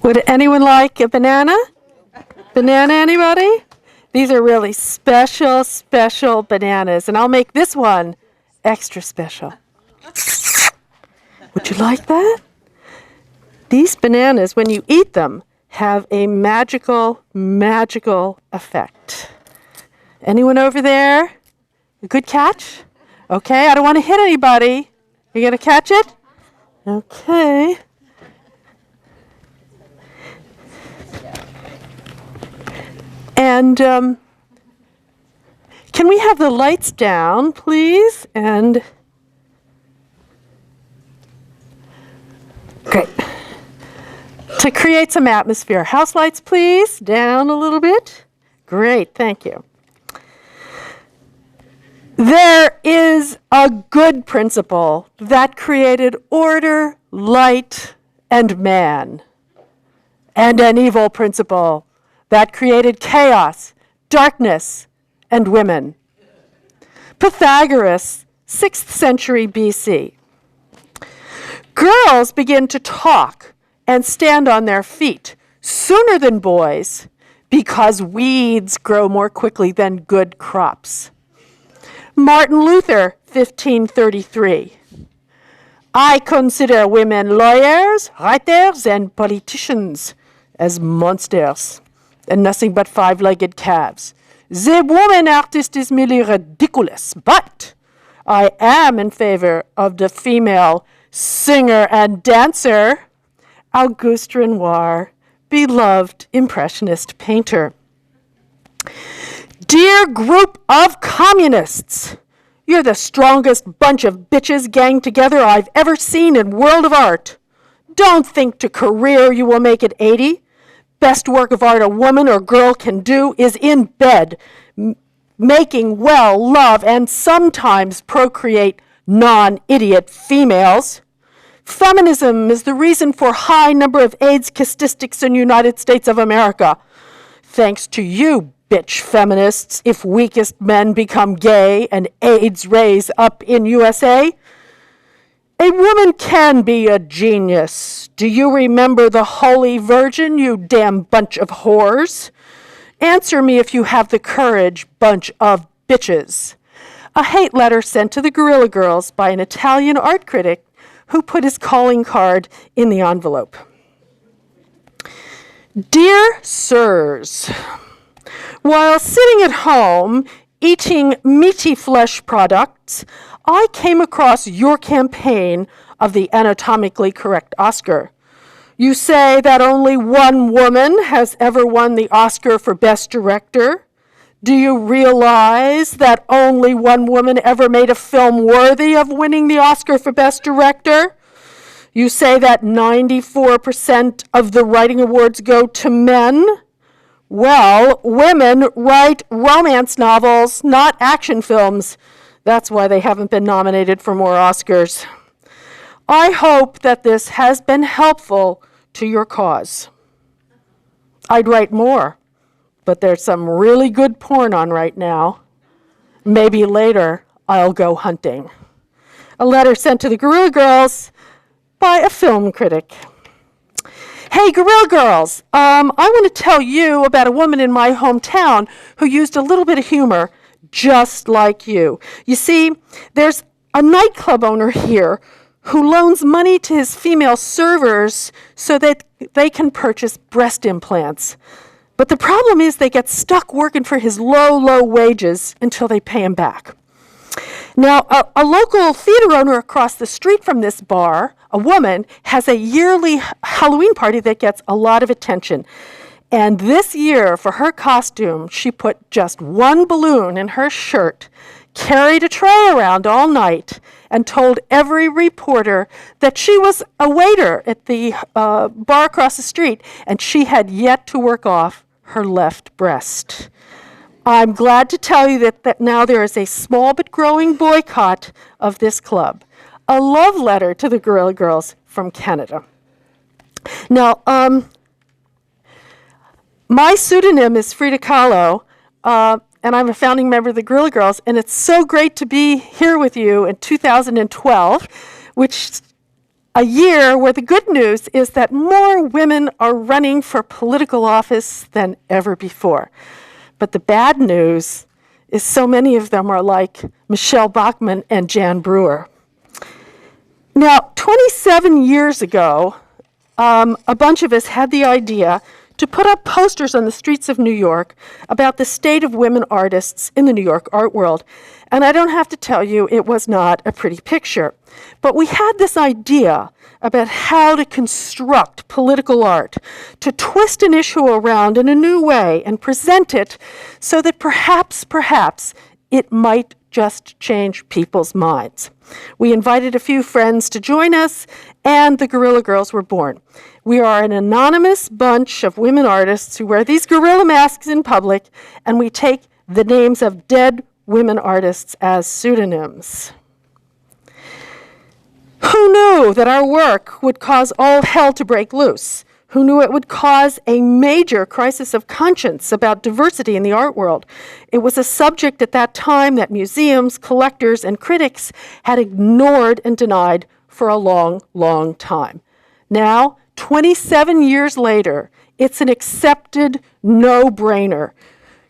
Would anyone like a banana? Banana, anybody? These are really special, special bananas, and I'll make this one extra special. Would you like that? These bananas, when you eat them, have a magical, magical effect. Anyone over there? A good catch? Okay, I don't want to hit anybody. You gonna catch it? Okay. And can we have the lights down, please? And great. To create some atmosphere. House lights, please. Down a little bit. Great, thank you. There is a good principle that created order, light, and man. And an evil principle that created chaos, darkness, and women. Pythagoras, 6th century BC. Girls begin to talk and stand on their feet sooner than boys because weeds grow more quickly than good crops. Martin Luther, 1533. I consider women lawyers, writers, and politicians as monsters and nothing but five-legged calves. The woman artist is merely ridiculous, but I am in favor of the female singer and dancer, Auguste Renoir, beloved Impressionist painter. Dear group of communists, you're the strongest bunch of bitches ganged together I've ever seen in world of art. Don't think to career you will make it 80. Best work of art a woman or girl can do is in bed, making well love and sometimes procreate non-idiot females. Feminism is the reason for high number of AIDS statistics in the United States of America. Thanks to you, bitch feminists, if weakest men become gay and AIDS raise up in USA. A woman can be a genius. Do you remember the Holy Virgin, you damn bunch of whores? Answer me if you have the courage, bunch of bitches. A hate letter sent to the Guerrilla Girls by an Italian art critic who put his calling card in the envelope. Dear sirs, while sitting at home eating meaty flesh products, I came across your campaign of the anatomically correct Oscar. You say that only one woman has ever won the Oscar for Best Director. Do you realize that only one woman ever made a film worthy of winning the Oscar for Best Director? You say that 94% of the writing awards go to men. Well, women write romance novels, not action films. That's why they haven't been nominated for more Oscars. I hope that this has been helpful to your cause. I'd write more, but there's some really good porn on right now. Maybe later I'll go hunting. A letter sent to the Guerrilla Girls by a film critic. Hey, Guerrilla Girls, I want to tell you about a woman in my hometown who used a little bit of humor just like you. You see, there's a nightclub owner here who loans money to his female servers so that they can purchase breast implants. But the problem is they get stuck working for his low wages until they pay him back. Now, a local theater owner across the street from this bar, a woman, has a yearly Halloween party that gets a lot of attention. And this year, for her costume, she put just one balloon in her shirt, carried a tray around all night, and told every reporter that she was a waiter at the bar across the street, and she had yet to work off her left breast. I'm glad to tell you that now there is a small but growing boycott of this club. A love letter to the Guerrilla Girls from Canada. Now, my pseudonym is Frida Kahlo, and I'm a founding member of the Guerrilla Girls, and it's so great to be here with you in 2012, which A year where the good news is that more women are running for political office than ever before. But the bad news is so many of them are like Michelle Bachmann and Jan Brewer. Now, 27 years ago, a bunch of us had the idea to put up posters on the streets of New York about the state of women artists in the New York art world. And I don't have to tell you, it was not a pretty picture. But we had this idea about how to construct political art, to twist an issue around in a new way and present it so that perhaps, it might just change people's minds. We invited a few friends to join us, and the Guerrilla Girls were born. We are an anonymous bunch of women artists who wear these gorilla masks in public, and we take the names of dead women artists as pseudonyms. Who knew that our work would cause all hell to break loose? Who knew it would cause a major crisis of conscience about diversity in the art world? It was a subject at that time that museums, collectors, and critics had ignored and denied for a long, long time. Now, 27 years later, it's an accepted no-brainer.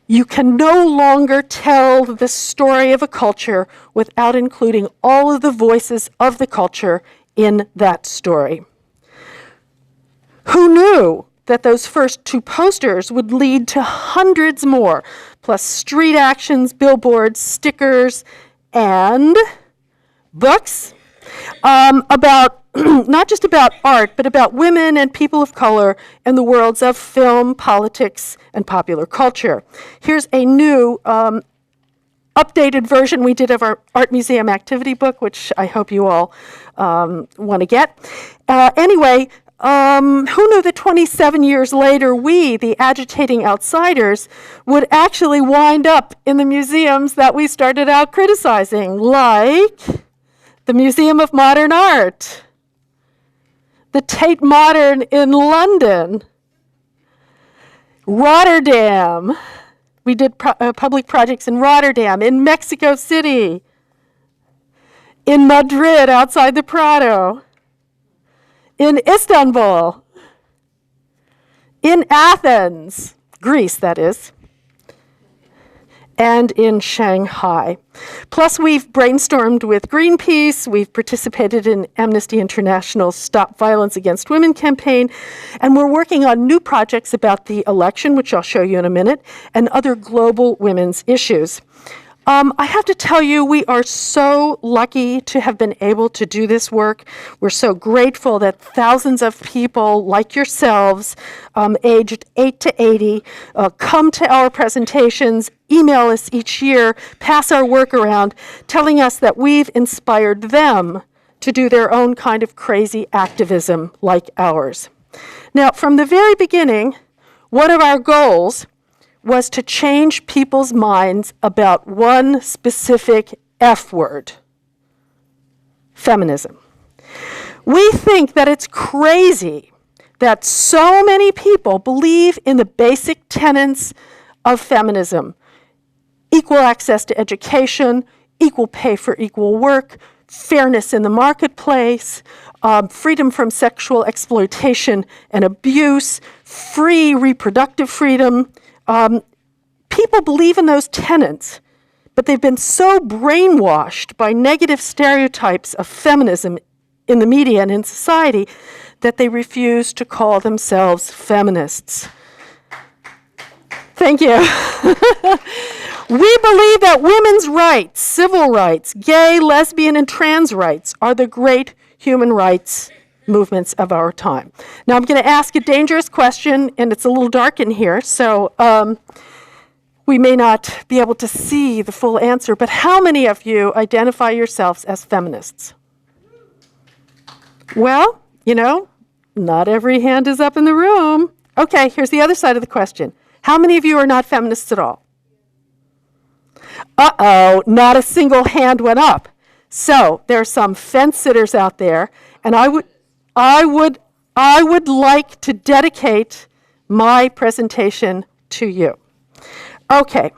You can no longer tell the story of a culture without including all of the voices of the culture in that story. Who knew that those first two posters would lead to hundreds more, plus street actions, billboards, stickers, and books about not just about art, but about women and people of color and the worlds of film, politics, and popular culture. Here's a new updated version we did of our art museum activity book, which I hope you all want to get. Anyway, who knew that 27 years later, we, the agitating outsiders, would actually wind up in the museums that we started out criticizing, like the Museum of Modern Art, the Tate Modern in London, Rotterdam. We did public projects in Rotterdam, in Mexico City, in Madrid outside the Prado, in Istanbul, in Athens, Greece that is, and in Shanghai. Plus, we've brainstormed with Greenpeace, we've participated in Amnesty International's Stop Violence Against Women campaign, and we're working on new projects about the election, which I'll show you in a minute, and other global women's issues. I have to tell you, we are so lucky to have been able to do this work. We're so grateful that thousands of people like yourselves, aged 8 to 80, come to our presentations, email us each year, pass our work around, telling us that we've inspired them to do their own kind of crazy activism like ours. Now, from the very beginning, one of our goals was to change people's minds about one specific F word: feminism. We think that it's crazy that so many people believe in the basic tenets of feminism: equal access to education, equal pay for equal work, fairness in the marketplace, freedom from sexual exploitation and abuse, free reproductive freedom. People believe in those tenets, but they've been so brainwashed by negative stereotypes of feminism in the media and in society that they refuse to call themselves feminists. Thank you. We believe that women's rights, civil rights, gay, lesbian, and trans rights are the great human rights movements of our time. Now I'm going to ask a dangerous question, and it's a little dark in here, so we may not be able to see the full answer, but how many of you identify yourselves as feminists? Well, you know, not every hand is up in the room. Okay, here's the other side of the question. How many of you are not feminists at all? Uh-oh, not a single hand went up. So there are some fence sitters out there, and I would like to dedicate my presentation to you. Okay.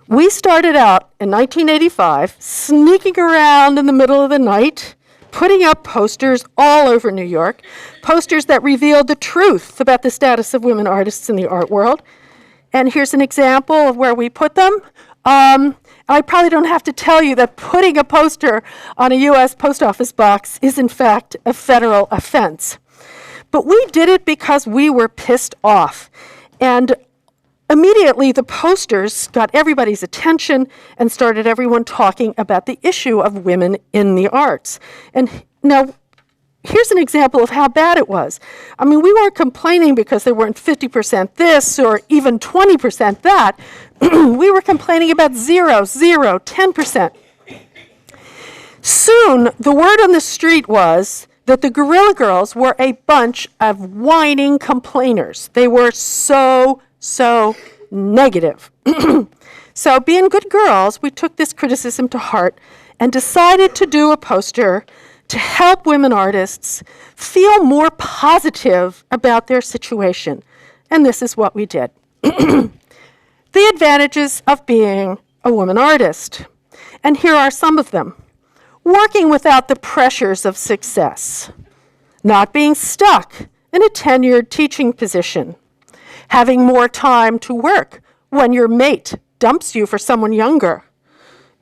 We started out in 1985, sneaking around in the middle of the night, putting up posters all over New York, posters that revealed the truth about the status of women artists in the art world. And here's an example of where we put them. I probably don't have to tell you that putting a poster on a U.S. post office box is in fact a federal offense. But we did it because we were pissed off. And immediately the posters got everybody's attention and started everyone talking about the issue of women in the arts. And now, here's an example of how bad it was. I mean, we weren't complaining because there weren't 50% this or even 20% that. We were complaining about 0, 10%. Soon, the word on the street was that the Guerrilla Girls were a bunch of whining complainers. They were so negative. So, being good girls, we took this criticism to heart and decided to do a poster to help women artists feel more positive about their situation. And this is what we did. The advantages of being a woman artist. And here are some of them. Working without the pressures of success. Not being stuck in a tenured teaching position. Having more time to work when your mate dumps you for someone younger.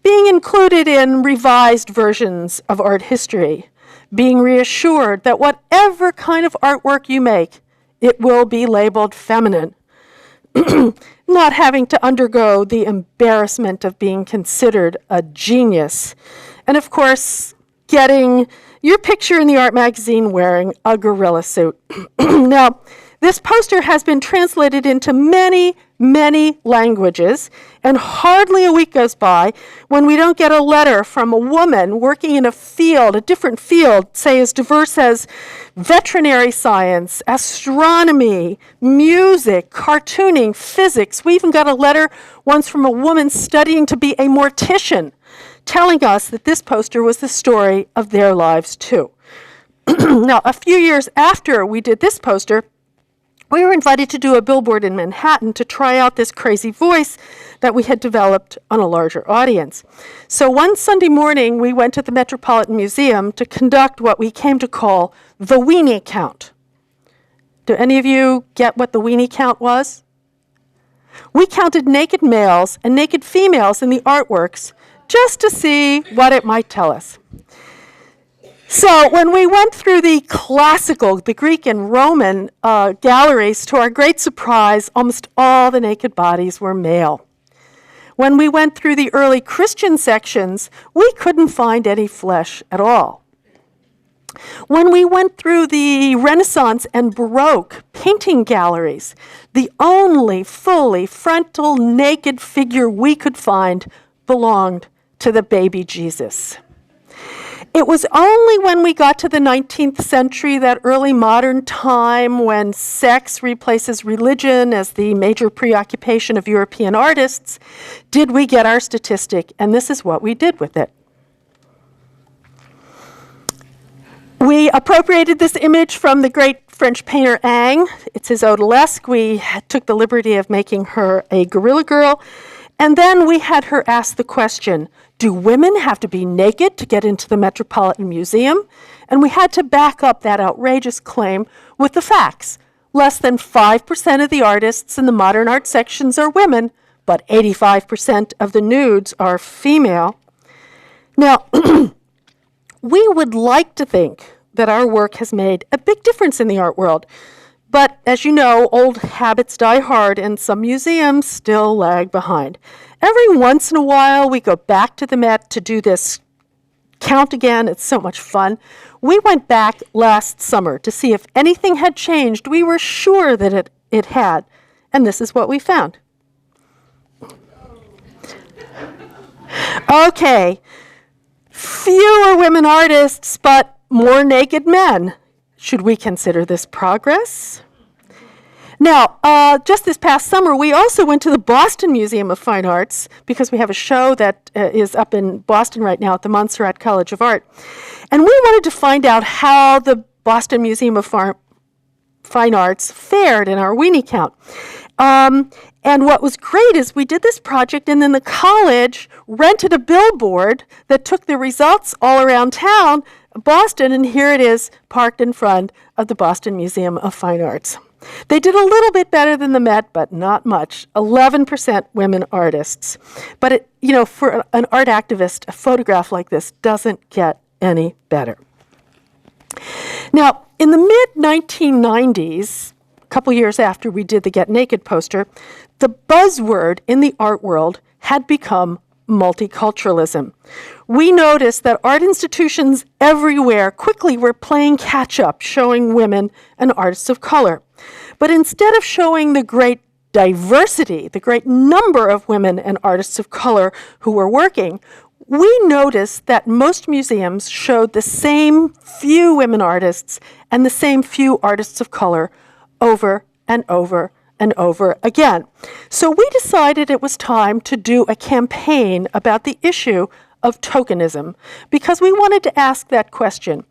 Being included in revised versions of art history. Being reassured that whatever kind of artwork you make, it will be labeled feminine. Not having to undergo the embarrassment of being considered a genius. And of course, getting your picture in the art magazine wearing a gorilla suit. Now, this poster has been translated into many languages, and hardly a week goes by when we don't get a letter from a woman working in a field, a different field, say as diverse as veterinary science, astronomy, music, cartooning, physics. We even got a letter once from a woman studying to be a mortician, telling us that this poster was the story of their lives too. Now, a few years after we did this poster, we were invited to do a billboard in Manhattan to try out this crazy voice that we had developed on a larger audience. So one Sunday morning, we went to the Metropolitan Museum to conduct what we came to call the weenie count. Do any of you get what the weenie count was? We counted naked males and naked females in the artworks just to see what it might tell us. So when we went through the classical, the Greek and Roman galleries, to our great surprise, almost all the naked bodies were male. When we went through the early Christian sections, we couldn't find any flesh at all. When we went through the Renaissance and Baroque painting galleries, the only fully frontal naked figure we could find belonged to the baby Jesus. It was only when we got to the 19th century, that early modern time when sex replaces religion as the major preoccupation of European artists, did we get our statistic, and this is what we did with it. We appropriated this image from the great French painter Ingres. It's his Odalisque. We took the liberty of making her a Guerrilla Girl. And then we had her ask the question, do women have to be naked to get into the Metropolitan Museum? And we had to back up that outrageous claim with the facts. Less than 5% of the artists in the modern art sections are women, but 85% of the nudes are female. Now, we would like to think that our work has made a big difference in the art world. But as you know, old habits die hard, and some museums still lag behind. Every once in a while, we go back to the Met to do this count again. It's so much fun. We went back last summer to see if anything had changed. We were sure that it had, and this is what we found. Okay, fewer women artists, but more naked men. Should we consider this progress? Now, just this past summer, we also went to the Boston Museum of Fine Arts because we have a show that is up in Boston right now at the Montserrat College of Art. And we wanted to find out how the Boston Museum of Fine Arts fared in our weenie count. And what was great is we did this project, and then the college rented a billboard that took the results all around town, Boston, and here it is parked in front of the Boston Museum of Fine Arts. They did a little bit better than the Met, but not much. 11% women artists. But, for an art activist, a photograph like this doesn't get any better. Now, in the mid-1990s, a couple years after we did the Get Naked poster, the buzzword in the art world had become multiculturalism. We noticed that art institutions everywhere quickly were playing catch-up, showing women and artists of color. But instead of showing the great diversity, the great number of women and artists of color who were working, we noticed that most museums showed the same few women artists and the same few artists of color over and over and over again. So we decided it was time to do a campaign about the issue of tokenism, because we wanted to ask that question.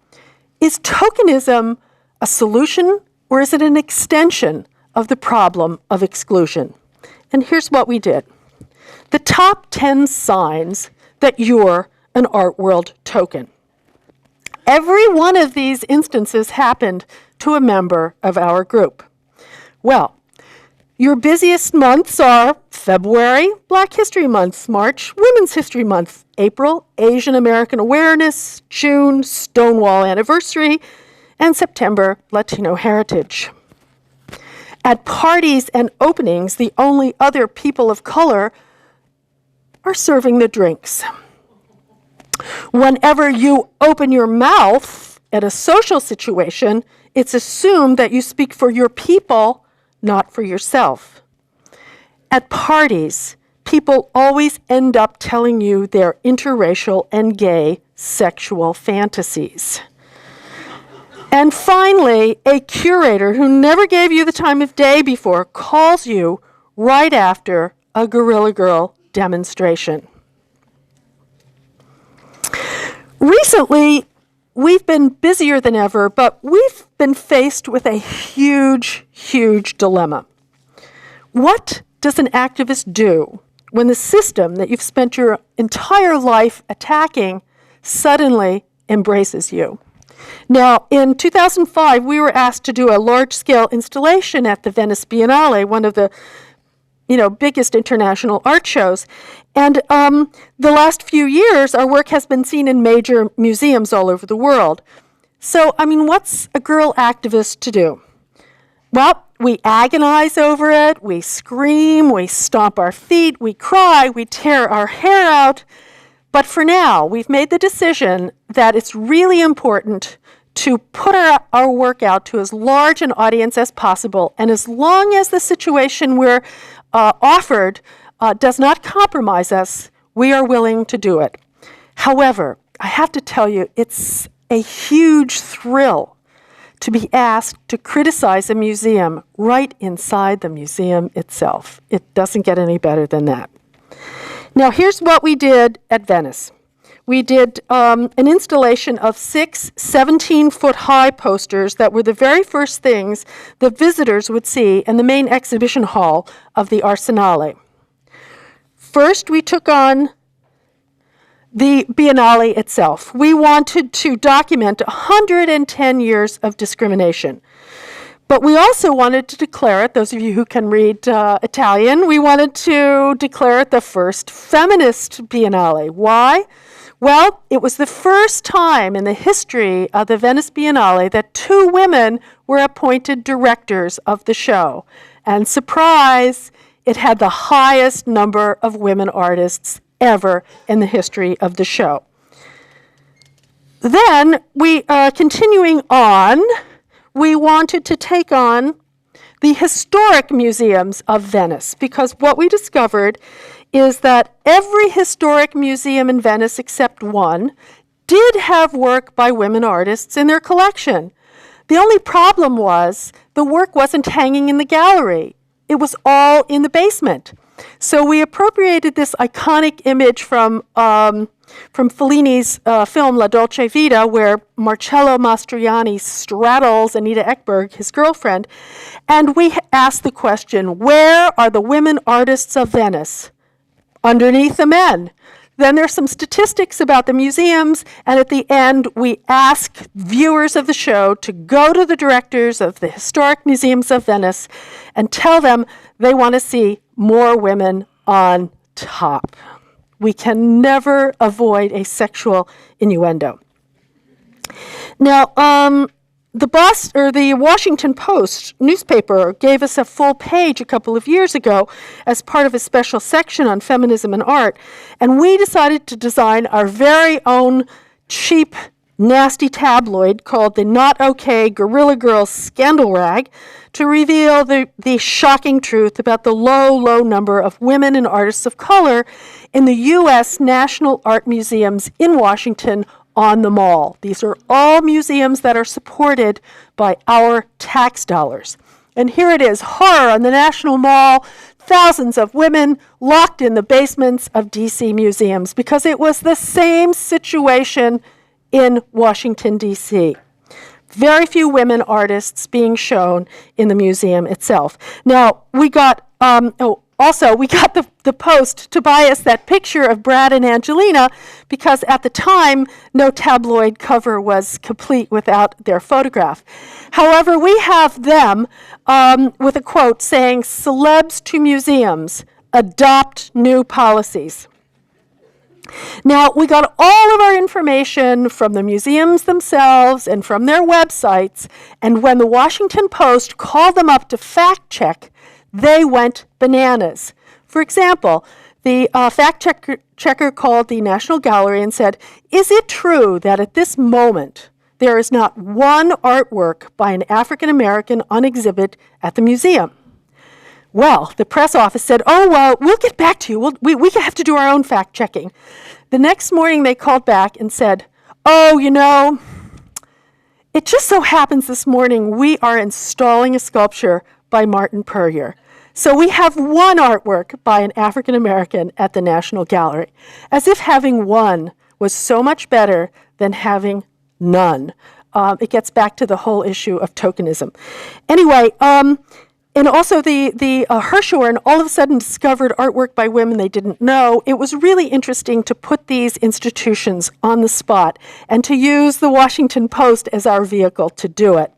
Is tokenism a solution, or is it an extension of the problem of exclusion? And here's what we did. The top 10 signs that you're an art world token. Every one of these instances happened to a member of our group. Well, your busiest months are February, Black History Month; March, Women's History Month; April, Asian American Awareness; June, Stonewall Anniversary; and September, Latino Heritage. At parties and openings, the only other people of color are serving the drinks. Whenever you open your mouth at a social situation, it's assumed that you speak for your people, not for yourself. At parties, people always end up telling you their interracial and gay sexual fantasies. And finally, a curator who never gave you the time of day before calls you right after a Guerrilla Girl demonstration. Recently, we've been busier than ever, but we've been faced with a huge, huge dilemma. What does an activist do when the system that you've spent your entire life attacking suddenly embraces you? Now, in 2005, we were asked to do a large-scale installation at the Venice Biennale, one of the biggest international art shows. And the last few years, our work has been seen in major museums all over the world. So, what's a girl activist to do? Well, we agonize over it, we scream, we stomp our feet, we cry, we tear our hair out. But for now, we've made the decision that it's really important to put our work out to as large an audience as possible. And as long as the situation we're offered does not compromise us, we are willing to do it. However, I have to tell you, it's a huge thrill to be asked to criticize a museum right inside the museum itself. It doesn't get any better than that. Now, here's what we did at Venice. We did an installation of 6 17-foot-high posters that were the very first things that visitors would see in the main exhibition hall of the Arsenale. First, we took on the Biennale itself. We wanted to document 110 years of discrimination. But we also wanted to declare it, those of you who can read Italian, we wanted to declare it the first feminist Biennale. Why? Well, it was the first time in the history of the Venice Biennale that 2 women were appointed directors of the show. And surprise, it had the highest number of women artists ever in the history of the show. Then, continuing on, we wanted to take on the historic museums of Venice, because what we discovered is that every historic museum in Venice except one did have work by women artists in their collection. The only problem was the work wasn't hanging in the gallery. It was all in the basement. So we appropriated this iconic image from Fellini's film La Dolce Vita, where Marcello Mastroianni straddles Anita Ekberg, his girlfriend, and we asked the question, where are the women artists of Venice? Underneath the men. Then there's some statistics about the museums, and at the end, we ask viewers of the show to go to the directors of the historic museums of Venice and tell them they want to see more women on top. We can never avoid a sexual innuendo. Now, the Washington Post newspaper gave us a full page a couple of years ago as part of a special section on feminism and art, and we decided to design our very own cheap, nasty tabloid called the Not Okay Guerrilla Girls Scandal Rag to reveal the shocking truth about the low number of women and artists of color in the U.S. National Art Museums in Washington on the Mall. These are all museums that are supported by our tax dollars. And here it is, horror on the National Mall, thousands of women locked in the basements of D.C. museums, because it was the same situation in Washington, D.C. Very few women artists being shown in the museum itself. Now, we got the Post to buy us that picture of Brad and Angelina, because at the time, no tabloid cover was complete without their photograph. However, we have them with a quote saying, "Celebs to museums, adopt new policies." Now, we got all of our information from the museums themselves and from their websites, and when the Washington Post called them up to fact check, they went bananas. For example, the fact checker called the National Gallery and said, "Is it true that at this moment there is not one artwork by an African American on exhibit at the museum?" Well, the press office said, "Oh, well, we'll get back to you. We have to do our own fact checking." The next morning they called back and said, "Oh, it just so happens this morning we are installing a sculpture by Martin Puryear. So we have one artwork by an African American at the National Gallery," as if having one was so much better than having none. It gets back to the whole issue of tokenism. Anyway, and also the Hirshhorn all of a sudden discovered artwork by women they didn't know. It was really interesting to put these institutions on the spot and to use the Washington Post as our vehicle to do it.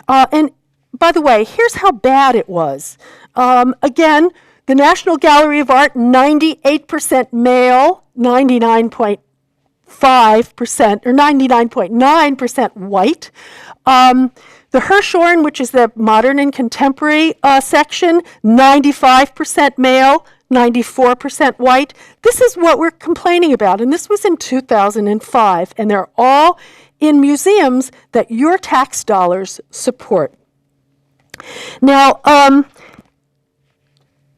And by the way, here's how bad it was. Again, the National Gallery of Art, 98% male, 99.5% or 99.9% white. The Hirshhorn, which is the modern and contemporary section, 95% male, 94% white. This is what we're complaining about, and this was in 2005, and they're all in museums that your tax dollars support. Now,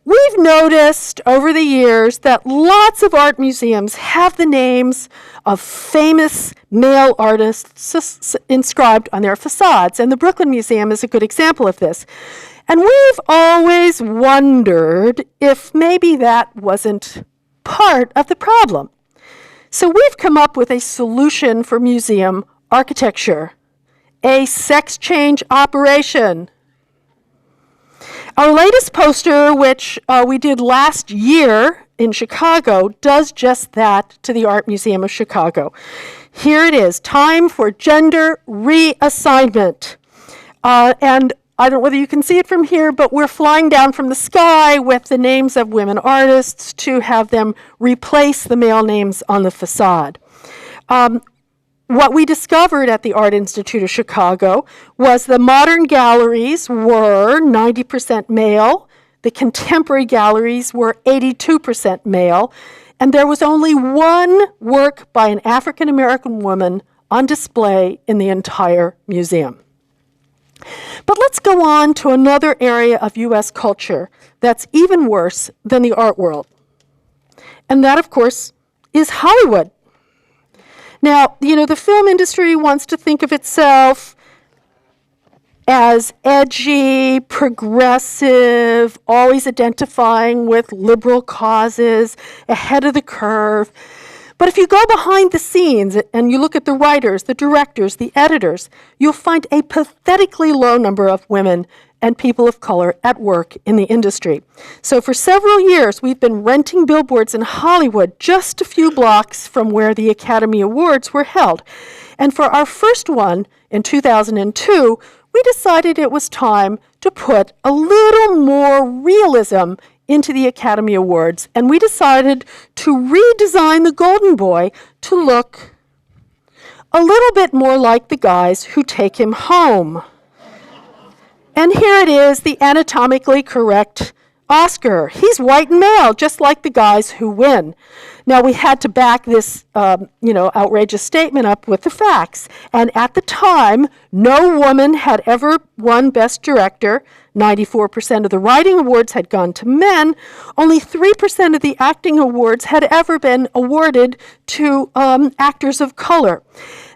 we've noticed over the years that lots of art museums have the names of famous male artists inscribed on their facades, and the Brooklyn Museum is a good example of this. And we've always wondered if maybe that wasn't part of the problem. So we've come up with a solution for museum architecture, a sex change operation. Our latest poster, which we did last year in Chicago, does just that to the Art Museum of Chicago. Here it is, time for gender reassignment. And I don't know whether you can see it from here, but we're flying down from the sky with the names of women artists to have them replace the male names on the facade. What we discovered at the Art Institute of Chicago was the modern galleries were 90% male, the contemporary galleries were 82% male, and there was only one work by an African American woman on display in the entire museum. But let's go on to another area of U.S. culture that's even worse than the art world. And that, of course, is Hollywood. Now, the film industry wants to think of itself as edgy, progressive, always identifying with liberal causes, ahead of the curve. But if you go behind the scenes and you look at the writers, the directors, the editors, you'll find a pathetically low number of women and people of color at work in the industry. So for several years, we've been renting billboards in Hollywood, just a few blocks from where the Academy Awards were held. And for our first one in 2002, we decided it was time to put a little more realism into the Academy Awards, and we decided to redesign the Golden Boy to look a little bit more like the guys who take him home. And here it is, the anatomically correct Oscar. He's white and male, just like the guys who win. Now, we had to back this, outrageous statement up with the facts. And at the time, no woman had ever won Best Director. 94% of the writing awards had gone to men. Only 3% of the acting awards had ever been awarded to actors of color.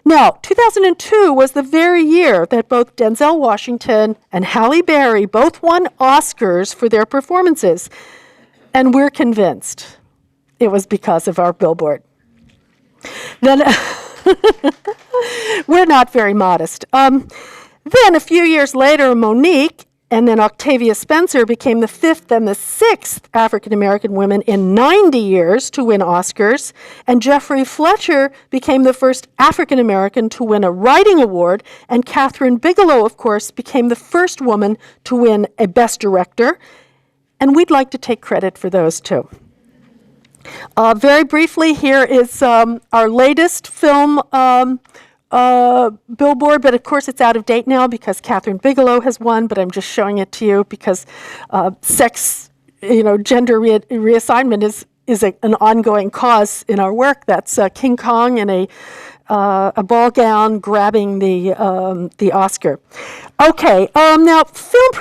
Now, 2002 was the very year that both Denzel Washington and Halle Berry both won Oscars for their performances. And we're convinced it was because of our billboard. Then, we're not very modest. Then a few years later, Monique and then Octavia Spencer became the 5th and the 6th African-American women in 90 years to win Oscars, and Jeffrey Fletcher became the first African-American to win a writing award, and Catherine Bigelow, of course, became the first woman to win a Best Director, and we'd like to take credit for those too. Very briefly, here is our latest film billboard, but of course it's out of date now because Catherine Bigelow has won, but I'm just showing it to you because gender reassignment is an ongoing cause in our work. That's King Kong in a ball gown grabbing the Oscar. Okay, now film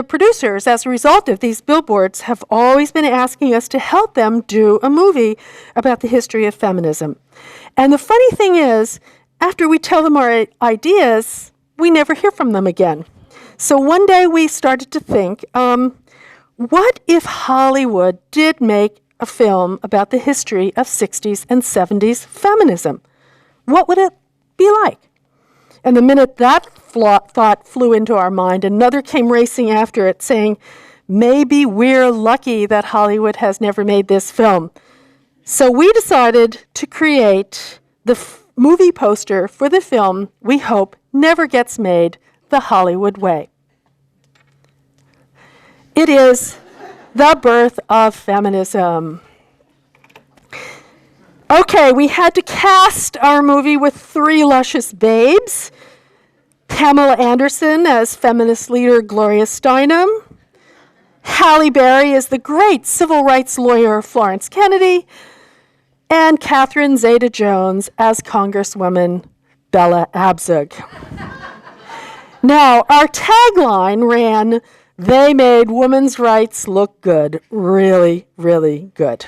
producers, as a result of these billboards, have always been asking us to help them do a movie about the history of feminism. And the funny thing is, after we tell them our ideas, we never hear from them again. So one day we started to think, what if Hollywood did make a film about the history of 60s and 70s feminism? What would it be like? And the minute that thought flew into our mind, another came racing after it saying, maybe we're lucky that Hollywood has never made this film. So we decided to create the movie poster for the film we hope never gets made the Hollywood way. It is the birth of feminism. Okay, we had to cast our movie with 3 luscious babes. Pamela Anderson as feminist leader Gloria Steinem. Halle Berry as the great civil rights lawyer Florence Kennedy. And Catherine Zeta-Jones as Congresswoman Bella Abzug. Now, our tagline ran, "They made women's rights look good, really, really good."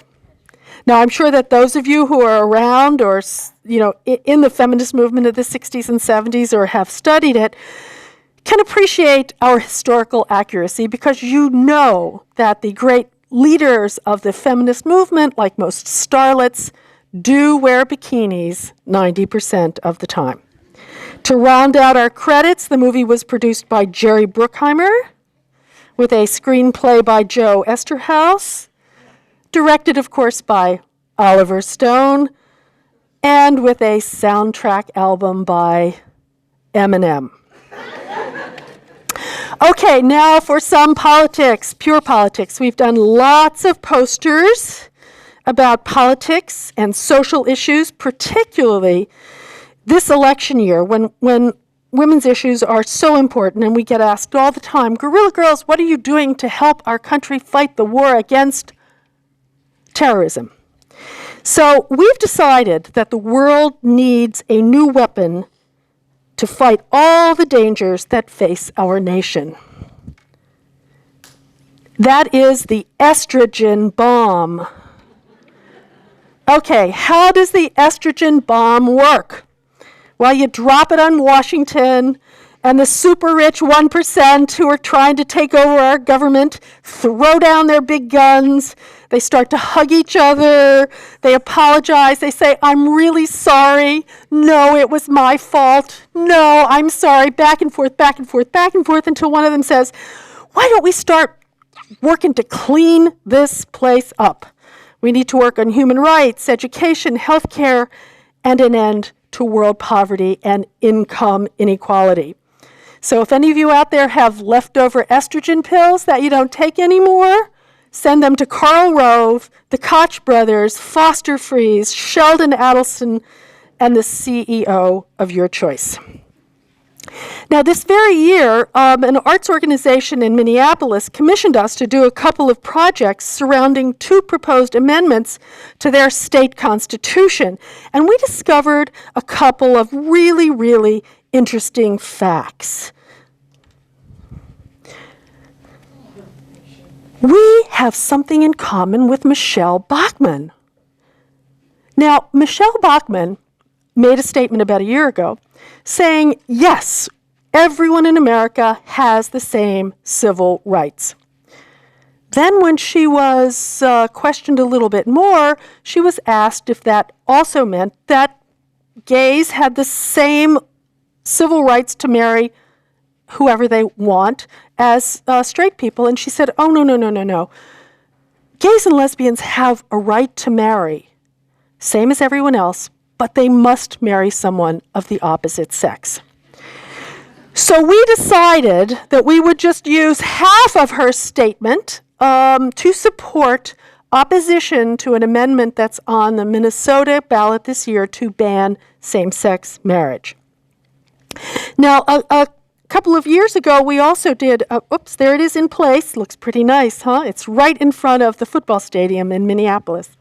Now, I'm sure that those of you who are around or, in the feminist movement of the 60s and 70s or have studied it can appreciate our historical accuracy because you know that the great leaders of the feminist movement, like most starlets, do wear bikinis 90% of the time. To round out our credits, the movie was produced by Jerry Bruckheimer, with a screenplay by Joe Esterhaus, directed, of course, by Oliver Stone, and with a soundtrack album by Eminem. Okay, now for some politics, pure politics. We've done lots of posters about politics and social issues, particularly this election year when women's issues are so important and we get asked all the time, Guerrilla Girls, what are you doing to help our country fight the war against terrorism? So we've decided that the world needs a new weapon to fight all the dangers that face our nation. That is the estrogen bomb. Okay, how does the estrogen bomb work? Well, you drop it on Washington, and the super rich 1% who are trying to take over our government throw down their big guns. They start to hug each other. They apologize. They say, I'm really sorry. No, it was my fault. No, I'm sorry. Back and forth, back and forth, back and forth, until one of them says, why don't we start working to clean this place up? We need to work on human rights, education, healthcare, and an end to world poverty and income inequality. So if any of you out there have leftover estrogen pills that you don't take anymore, send them to Karl Rove, the Koch brothers, Foster Friess, Sheldon Adelson, and the CEO of your choice. Now, this very year, an arts organization in Minneapolis commissioned us to do a couple of projects surrounding two proposed amendments to their state constitution. And we discovered a couple of really, really interesting facts. We have something in common with Michelle Bachmann. Now, Michelle Bachmann made a statement about a year ago saying, yes, everyone in America has the same civil rights. Then when she was questioned a little bit more, she was asked if that also meant that gays had the same civil rights to marry whoever they want as straight people. And she said, oh, no. Gays and lesbians have a right to marry, same as everyone else, but they must marry someone of the opposite sex. So we decided that we would just use half of her statement to support opposition to an amendment that's on the Minnesota ballot this year to ban same-sex marriage. Now, a couple of years ago, we also did, oops, there it is in place. Looks pretty nice, huh? It's right in front of the football stadium in Minneapolis.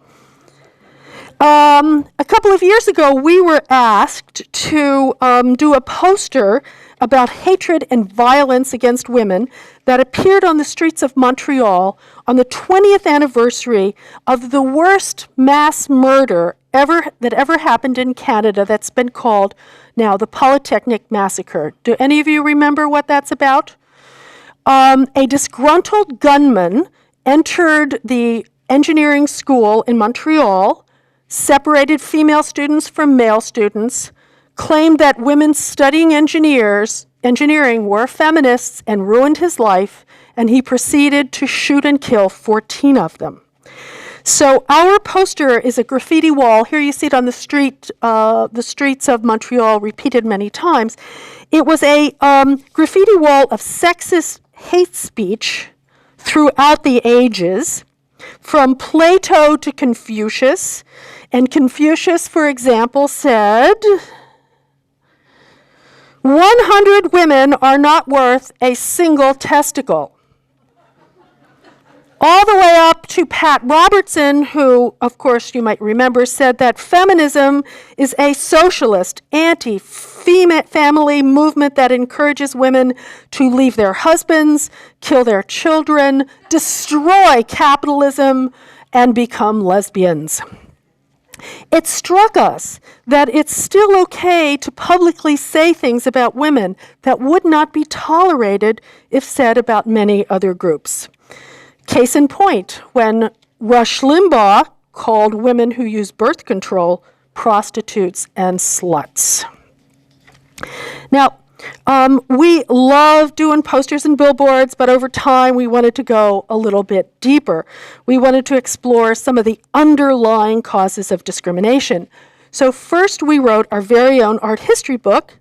A couple of years ago, we were asked to do a poster about hatred and violence against women that appeared on the streets of Montreal on the 20th anniversary of the worst mass murder that ever happened in Canada that's been called now the Polytechnic Massacre. Do any of you remember what that's about? A disgruntled gunman entered the engineering school in Montreal, separated female students from male students, claimed that women studying engineering were feminists and ruined his life, and he proceeded to shoot and kill 14 of them. So our poster is a graffiti wall. Here you see it on the streets of Montreal, repeated many times. It was a graffiti wall of sexist hate speech throughout the ages, from Plato to Confucius. And Confucius, for example, said, 100 women are not worth a single testicle. All the way up to Pat Robertson, who, of course, you might remember, said that feminism is a socialist, anti-family movement that encourages women to leave their husbands, kill their children, destroy capitalism, and become lesbians. It struck us that it's still okay to publicly say things about women that would not be tolerated if said about many other groups. Case in point, when Rush Limbaugh called women who use birth control prostitutes and sluts. Now, we love doing posters and billboards, but over time we wanted to go a little bit deeper. We wanted to explore some of the underlying causes of discrimination. So first we wrote our very own art history book,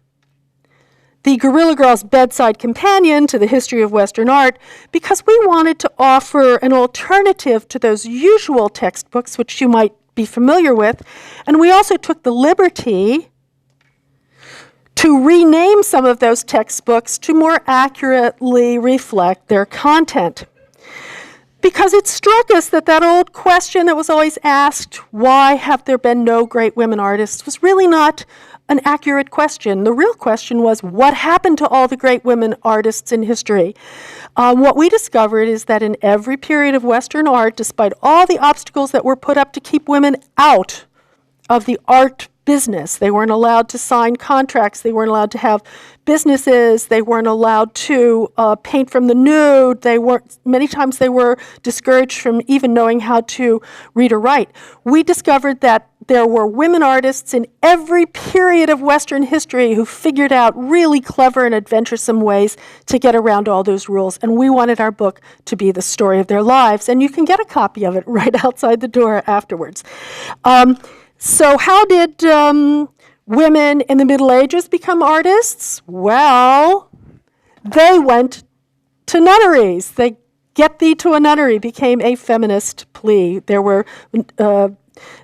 the Guerrilla Girls Bedside Companion to the History of Western Art, because we wanted to offer an alternative to those usual textbooks, which you might be familiar with. And we also took the liberty to rename some of those textbooks to more accurately reflect their content. Because it struck us that that old question that was always asked, why have there been no great women artists, was really not an accurate question. The real question was, what happened to all the great women artists in history? What we discovered is that in every period of Western art, despite all the obstacles that were put up to keep women out of the art business. They weren't allowed to sign contracts. They weren't allowed to have businesses. They weren't allowed to paint from the nude. Many times they were discouraged from even knowing how to read or write. We discovered that there were women artists in every period of Western history who figured out really clever and adventuresome ways to get around all those rules. And we wanted our book to be the story of their lives. And you can get a copy of it right outside the door afterwards. So how did women in the Middle Ages become artists? Well, they went to nunneries. They get thee to a nunnery became a feminist plea. There were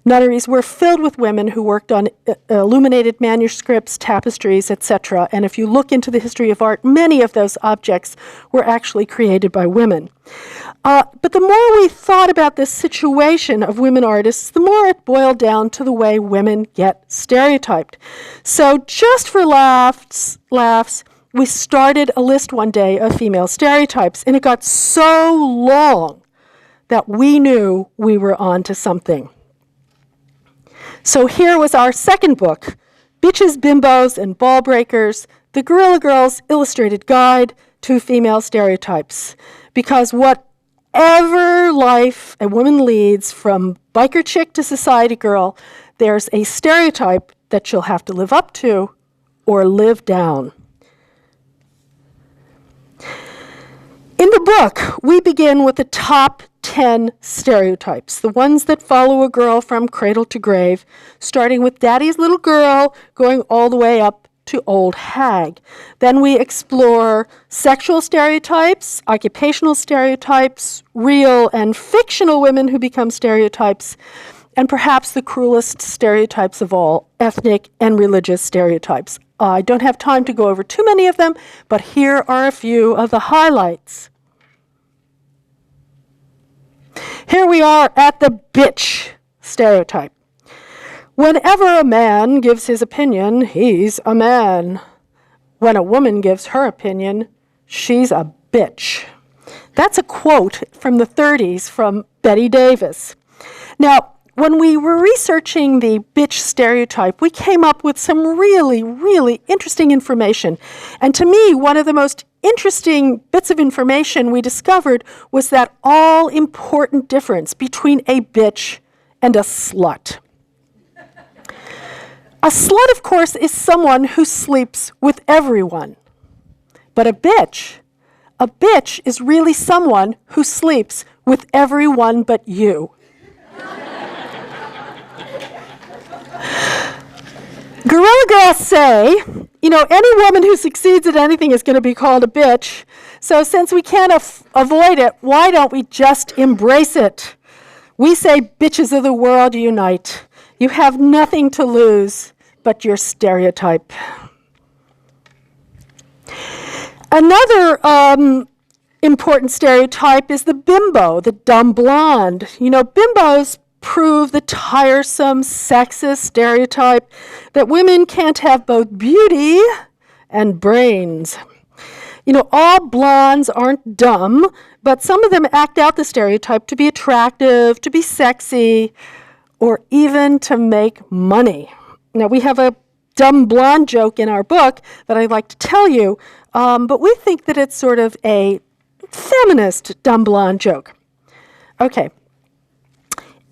nunneries were filled with women who worked on illuminated manuscripts, tapestries, etc. And if you look into the history of art, many of those objects were actually created by women. But the more we thought about this situation of women artists, the more it boiled down to the way women get stereotyped. So just for laughs, we started a list one day of female stereotypes, and it got so long that we knew we were on to something. So here was our second book, Bitches, Bimbos, and Ball Breakers, the Guerrilla Girls Illustrated Guide to Female Stereotypes. Because whatever life a woman leads, from biker chick to society girl, there's a stereotype that she'll have to live up to or live down. In the book, we begin with the top 10 stereotypes, the ones that follow a girl from cradle to grave, starting with daddy's little girl, going all the way up to old hag. Then we explore sexual stereotypes, occupational stereotypes, real and fictional women who become stereotypes, and perhaps the cruelest stereotypes of all, ethnic and religious stereotypes. I don't have time to go over too many of them, but here are a few of the highlights. Here we are at the bitch stereotype. Whenever a man gives his opinion, he's a man. When a woman gives her opinion, she's a bitch. That's a quote from the 30s from Betty Davis. Now, when we were researching the bitch stereotype, we came up with some really, really interesting information. And to me, one of the most interesting bits of information we discovered was that all-important difference between a bitch and a slut. A slut, of course, is someone who sleeps with everyone. But a bitch is really someone who sleeps with everyone but you. Guerrilla Girls say, any woman who succeeds at anything is going to be called a bitch. So since we can't avoid it, why don't we just embrace it? We say, bitches of the world, unite. You have nothing to lose but your stereotype. Another important stereotype is the bimbo, the dumb blonde. Bimbos prove the tiresome, sexist stereotype that women can't have both beauty and brains. All blondes aren't dumb, but some of them act out the stereotype to be attractive, to be sexy, or even to make money. Now, we have a dumb blonde joke in our book that I'd like to tell you, but we think that it's sort of a feminist dumb blonde joke. Okay.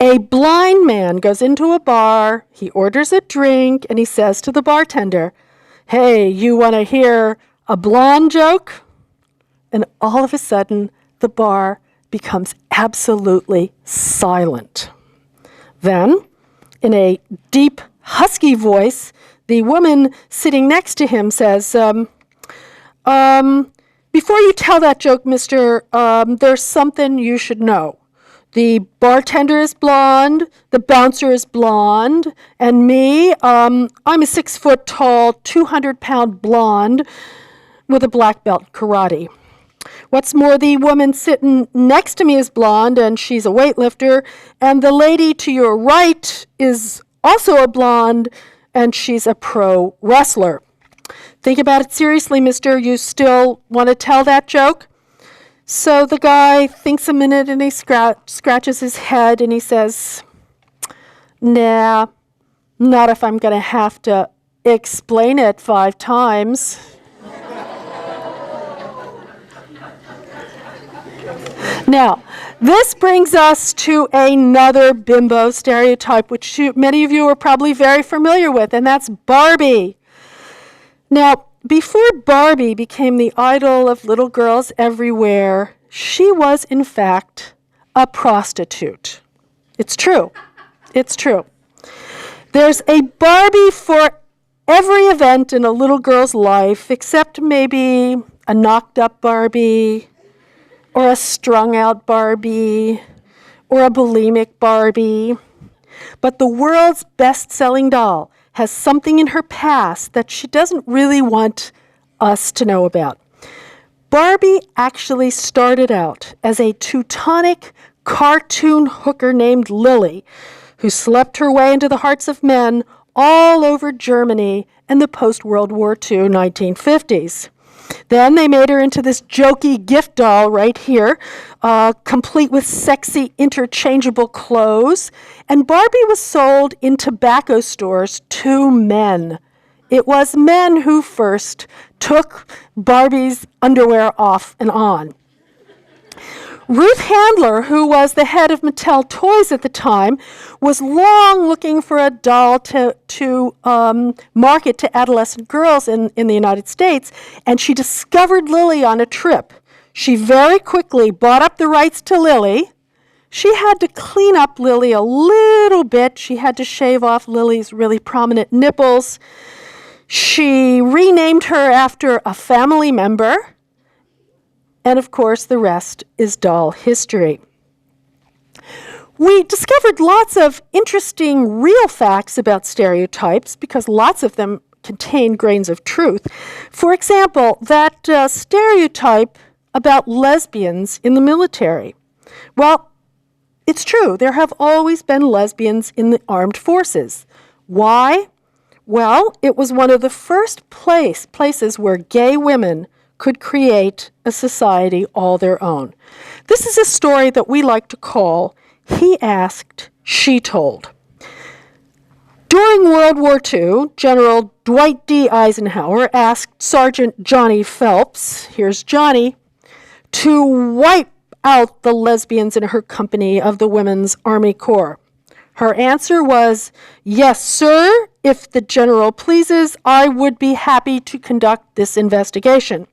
A blind man goes into a bar, he orders a drink, and he says to the bartender, "Hey, you want to hear a blonde joke?" And all of a sudden, the bar becomes absolutely silent. Then, in a deep, husky voice, the woman sitting next to him says, "Before you tell that joke, mister, there's something you should know. The bartender is blonde, the bouncer is blonde, and me, I'm a 6-foot-tall, 200-pound blonde with a black belt in karate. What's more, the woman sitting next to me is blonde, and she's a weightlifter, and the lady to your right is also a blonde, and she's a pro wrestler. Think about it seriously, mister. You still want to tell that joke?" So the guy thinks a minute and he scratches his head and he says, "Nah, Not if I'm going to have to explain it 5 times. Now, this brings us to another bimbo stereotype, which many of you are probably very familiar with, and that's Barbie. Now, before Barbie became the idol of little girls everywhere, she was, in fact, a prostitute. It's true. It's true. There's a Barbie for every event in a little girl's life, except maybe a knocked-up Barbie, or a strung-out Barbie, or a bulimic Barbie. But the world's best-selling doll has something in her past that she doesn't really want us to know about. Barbie actually started out as a Teutonic cartoon hooker named Lily, who slept her way into the hearts of men all over Germany in the post-World War II 1950s. Then they made her into this jokey gift doll right here, complete with sexy interchangeable clothes. And Barbie was sold in tobacco stores to men. It was men who first took Barbie's underwear off and on. Ruth Handler, who was the head of Mattel Toys at the time, was long looking for a doll to market to adolescent girls in the United States, and she discovered Lily on a trip. She very quickly bought up the rights to Lily. She had to clean up Lily a little bit. She had to shave off Lily's really prominent nipples. She renamed her after a family member. And of course, the rest is doll history. We discovered lots of interesting real facts about stereotypes because lots of them contain grains of truth. For example, that stereotype about lesbians in the military. Well, it's true. There have always been lesbians in the armed forces. Why? Well, it was one of the first places where gay women could create a society all their own. This is a story that we like to call He Asked, She Told. During World War II, General Dwight D. Eisenhower asked Sergeant Johnny Phelps, here's Johnny, to wipe out the lesbians in her company of the Women's Army Corps. Her answer was, "Yes, sir, if the general pleases, I would be happy to conduct this investigation.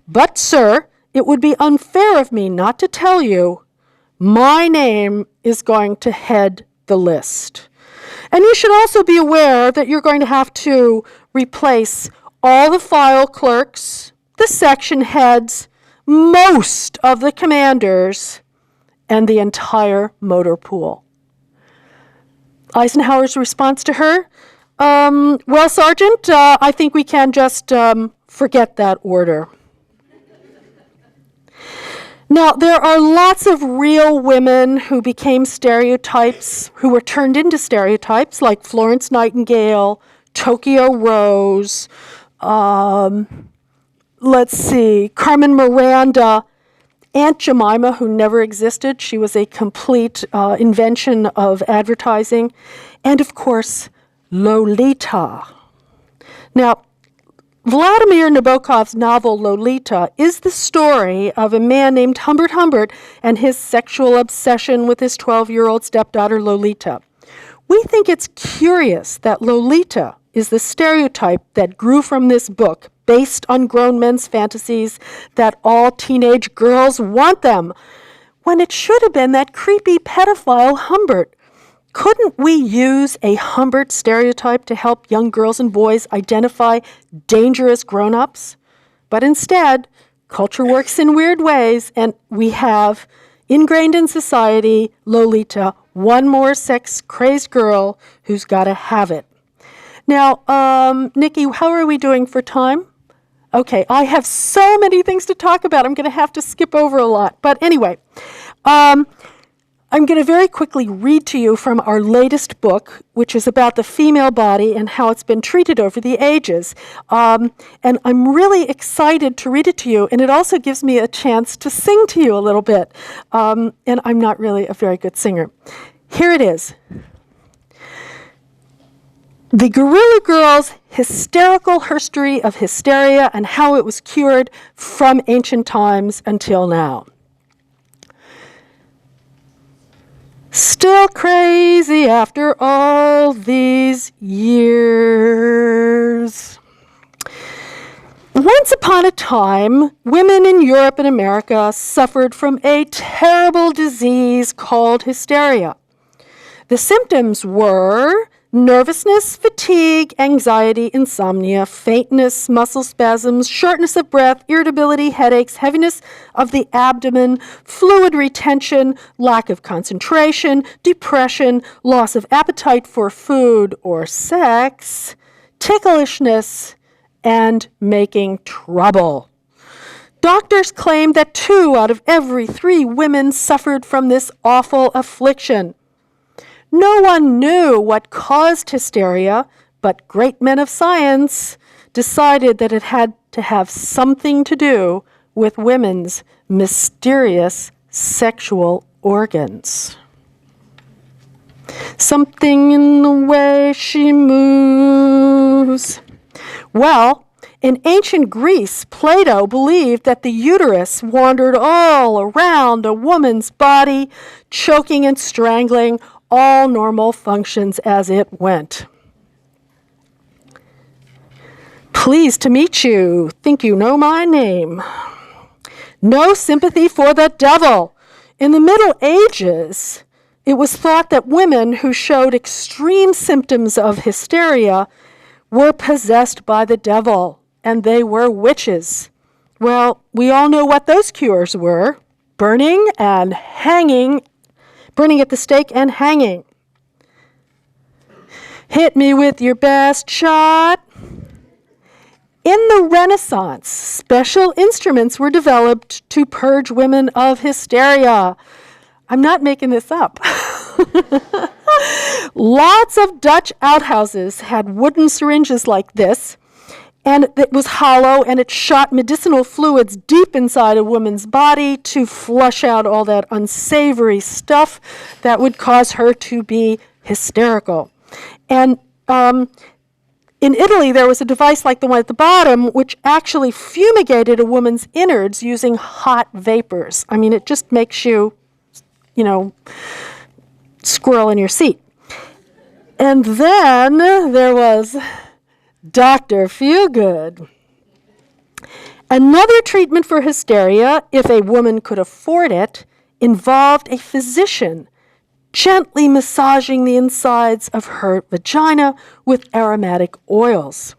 But, sir, it would be unfair of me not to tell you, my name is going to head the list. And you should also be aware that you're going to have to replace all the file clerks, the section heads, most of the commanders, and the entire motor pool." Eisenhower's response to her, well, Sergeant, I think we can just forget that order. Now, there are lots of real women who became stereotypes, who were turned into stereotypes, like Florence Nightingale, Tokyo Rose, Carmen Miranda, Aunt Jemima, who never existed. She was a complete invention of advertising. And, of course, Lolita. Now, Vladimir Nabokov's novel Lolita is the story of a man named Humbert Humbert and his sexual obsession with his 12-year-old stepdaughter Lolita. We think it's curious that Lolita is the stereotype that grew from this book based on grown men's fantasies that all teenage girls want them, when it should have been that creepy pedophile Humbert. Couldn't we use a Humbert stereotype to help young girls and boys identify dangerous grown-ups? But instead, culture works in weird ways, and we have, ingrained in society, Lolita, one more sex-crazed girl who's got to have it. Now, Nikki, how are we doing for time? Okay, I have so many things to talk about. I'm going to have to skip over a lot. But anyway, I'm going to very quickly read to you from our latest book, which is about the female body and how it's been treated over the ages. And I'm really excited to read it to you, and it also gives me a chance to sing to you a little bit. And I'm not really a very good singer. Here it is. The Guerrilla Girls' hysterical history of hysteria and how it was cured from ancient times until now. Still crazy after all these years. Once upon a time, women in Europe and America suffered from a terrible disease called hysteria. The symptoms were nervousness, fatigue, anxiety, insomnia, faintness, muscle spasms, shortness of breath, irritability, headaches, heaviness of the abdomen, fluid retention, lack of concentration, depression, loss of appetite for food or sex, ticklishness, and making trouble. Doctors claimed that 2 out of every 3 women suffered from this awful affliction. No one knew what caused hysteria, but great men of science decided that it had to have something to do with women's mysterious sexual organs. Something in the way she moves. Well, in ancient Greece, Plato believed that the uterus wandered all around a woman's body, choking and strangling all normal functions as it went. Pleased to meet you. Think you know my name. No sympathy for the devil. In the Middle Ages, it was thought that women who showed extreme symptoms of hysteria were possessed by the devil, and they were witches. Well, we all know what those cures were: burning and hanging, burning at the stake and hanging. Hit me with your best shot. In the Renaissance, special instruments were developed to purge women of hysteria. I'm not making this up. Lots of Dutch outhouses had wooden syringes like this, and it was hollow, and it shot medicinal fluids deep inside a woman's body to flush out all that unsavory stuff that would cause her to be hysterical. And in Italy, there was a device like the one at the bottom, which actually fumigated a woman's innards using hot vapors. I mean, it just makes you, squirrel in your seat. And then there was Dr. Feelgood. Another treatment for hysteria, if a woman could afford it, involved a physician gently massaging the insides of her vagina with aromatic oils.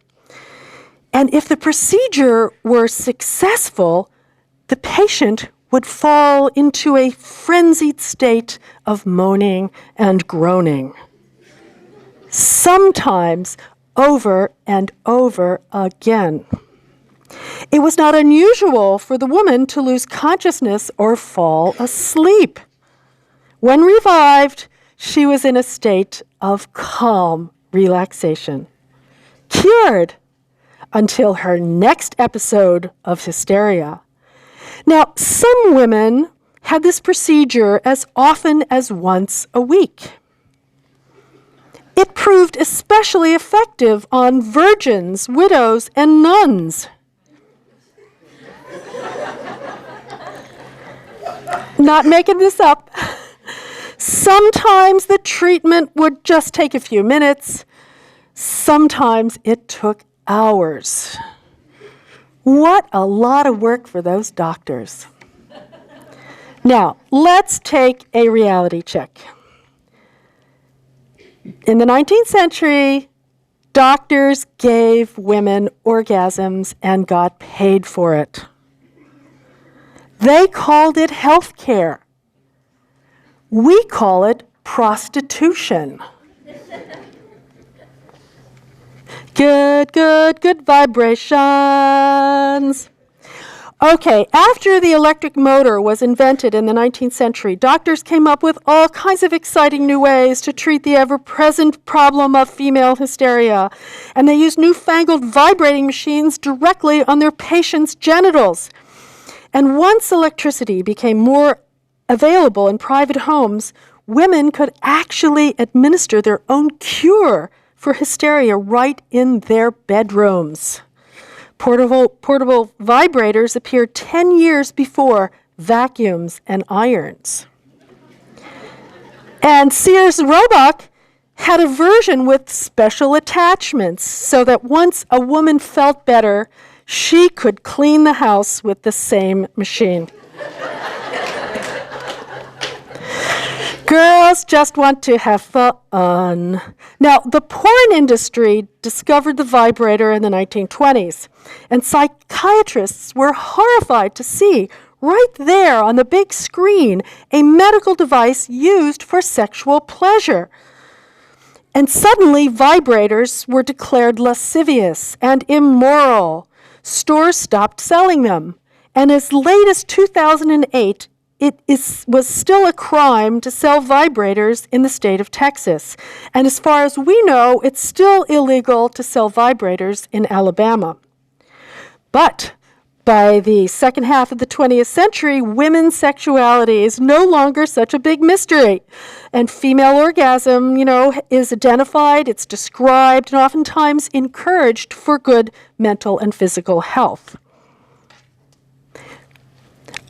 And if the procedure were successful, the patient would fall into a frenzied state of moaning and groaning, sometimes over and over again. It was not unusual for the woman to lose consciousness or fall asleep. When revived, she was in a state of calm relaxation, cured until her next episode of hysteria. Now, some women had this procedure as often as once a week. It proved especially effective on virgins, widows, and nuns. Not making this up. Sometimes the treatment would just take a few minutes. Sometimes it took hours. What a lot of work for those doctors. Now, let's take a reality check. In the 19th century, doctors gave women orgasms and got paid for it. They called it health care. We call it prostitution. Good vibrations. Okay, after the electric motor was invented in the 19th century, doctors came up with all kinds of exciting new ways to treat the ever-present problem of female hysteria. And they used newfangled vibrating machines directly on their patients' genitals. And once electricity became more available in private homes, women could actually administer their own cure for hysteria right in their bedrooms. Portable vibrators appeared 10 years before vacuums and irons. And Sears Roebuck had a version with special attachments so that once a woman felt better, she could clean the house with the same machine. Girls just want to have fun. Now, the porn industry discovered the vibrator in the 1920s, and psychiatrists were horrified to see right there on the big screen a medical device used for sexual pleasure. And suddenly, vibrators were declared lascivious and immoral. Stores stopped selling them. And as late as 2008, was still a crime to sell vibrators in the state of Texas. And as far as we know, it's still illegal to sell vibrators in Alabama. But by the second half of the 20th century, women's sexuality is no longer such a big mystery. And female orgasm, is identified, it's described, and oftentimes encouraged for good mental and physical health.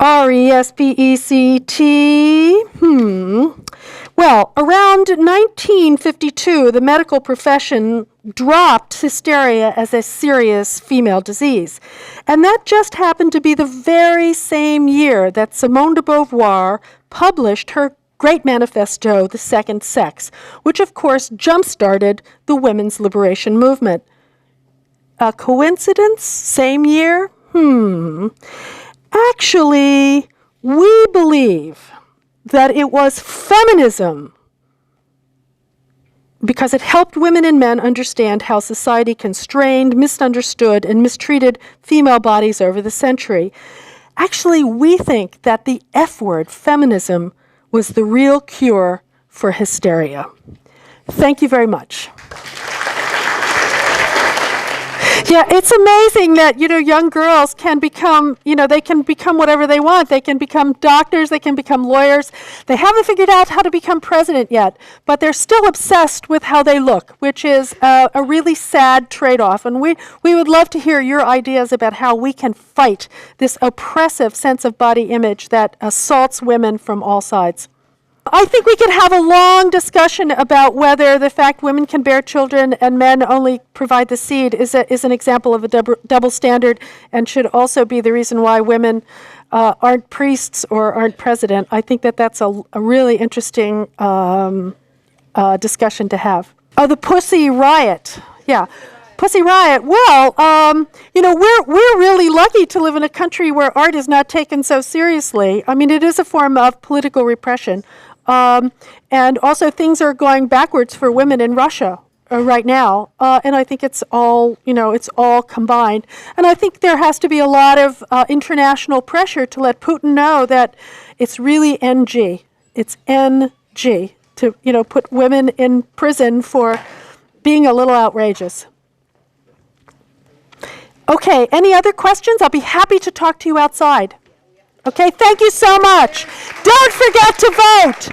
R-E-S-P-E-C-T. Well, around 1952, the medical profession dropped hysteria as a serious female disease. And that just happened to be the very same year that Simone de Beauvoir published her great manifesto, The Second Sex, which of course jump-started the women's liberation movement. A coincidence? Same year? Actually, we believe that it was feminism because it helped women and men understand how society constrained, misunderstood, and mistreated female bodies over the century. Actually, we think that the F word, feminism, was the real cure for hysteria. Thank you very much. Yeah, it's amazing that, young girls can become, they can become whatever they want. They can become doctors, they can become lawyers. They haven't figured out how to become president yet, but they're still obsessed with how they look, which is a really sad trade-off. And we would love to hear your ideas about how we can fight this oppressive sense of body image that assaults women from all sides. I think we could have a long discussion about whether the fact women can bear children and men only provide the seed is an example of a double standard and should also be the reason why women aren't priests or aren't president. I think that's a really interesting discussion to have. Oh, the Pussy Riot. Yeah. Pussy Riot. Well, we're really lucky to live in a country where art is not taken so seriously. I mean, it is a form of political repression. And also things are going backwards for women in Russia right now. And I think it's all combined. And I think there has to be a lot of international pressure to let Putin know that it's really NG. It's NG to, put women in prison for being a little outrageous. Okay, any other questions? I'll be happy to talk to you outside. Okay, thank you so much. Don't forget to vote.